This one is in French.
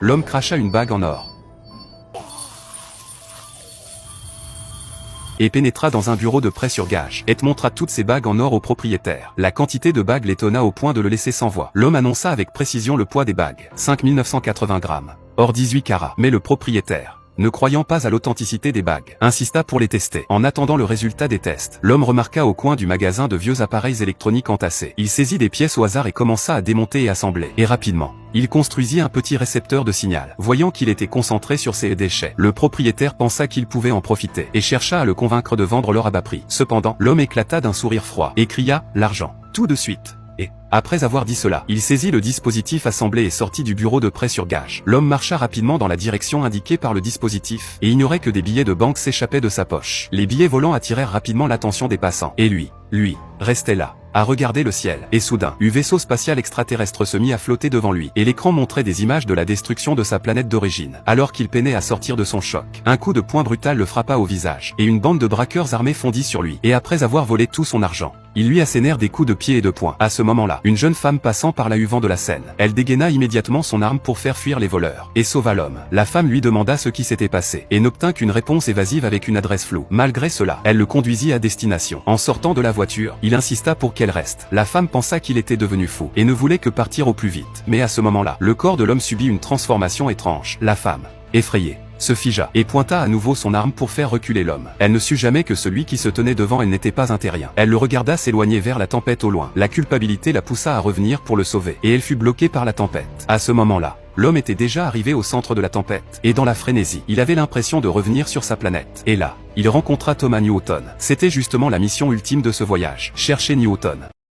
L'homme cracha une bague en or et pénétra dans un bureau de prêt sur gage. Et montra toutes ses bagues en or au propriétaire. La quantité de bagues l'étonna au point de le laisser sans voix. L'homme annonça avec précision le poids des bagues. 5980 grammes. Or 18 carats. Mais le propriétaire, ne croyant pas à l'authenticité des bagues, insista pour les tester. En attendant le résultat des tests, l'homme remarqua au coin du magasin de vieux appareils électroniques entassés. Il saisit des pièces au hasard et commença à démonter et assembler. Et rapidement, il construisit un petit récepteur de signal. Voyant qu'il était concentré sur ces déchets, le propriétaire pensa qu'il pouvait en profiter et chercha à le convaincre de vendre l'or à bas prix. Cependant, l'homme éclata d'un sourire froid et cria « L'argent !» tout de suite. Et, après avoir dit cela, il saisit le dispositif assemblé et sortit du bureau de prêt sur gage. L'homme marcha rapidement dans la direction indiquée par le dispositif et ignorait que des billets de banque s'échappaient de sa poche. Les billets volants attirèrent rapidement l'attention des passants. Et lui, restait là, à regarder le ciel. Et soudain, un vaisseau spatial extraterrestre se mit à flotter devant lui, et l'écran montrait des images de la destruction de sa planète d'origine. Alors qu'il peinait à sortir de son choc, un coup de poing brutal le frappa au visage, et une bande de braqueurs armés fondit sur lui. Et après avoir volé tout son argent, ils lui assénèrent des coups de pied et de poing. À ce moment-là, une jeune femme passant par là eut vent de la scène. Elle dégaina immédiatement son arme pour faire fuir les voleurs, et sauva l'homme. La femme lui demanda ce qui s'était passé, et n'obtint qu'une réponse évasive avec une adresse floue. Malgré cela, elle le conduisit à destination. En sortant de la voiture, il insista pour qu'elle reste. La femme pensa qu'il était devenu fou, et ne voulait que partir au plus vite. Mais à ce moment-là, le corps de l'homme subit une transformation étrange. La femme, effrayée, se figea, et pointa à nouveau son arme pour faire reculer l'homme. Elle ne sut jamais que celui qui se tenait devant elle n'était pas un terrien. Elle le regarda s'éloigner vers la tempête au loin. La culpabilité la poussa à revenir pour le sauver, et elle fut bloquée par la tempête. À ce moment-là, l'homme était déjà arrivé au centre de la tempête, et dans la frénésie, il avait l'impression de revenir sur sa planète. Et là, il rencontra Thomas Newton. C'était justement la mission ultime de ce voyage, chercher Newton.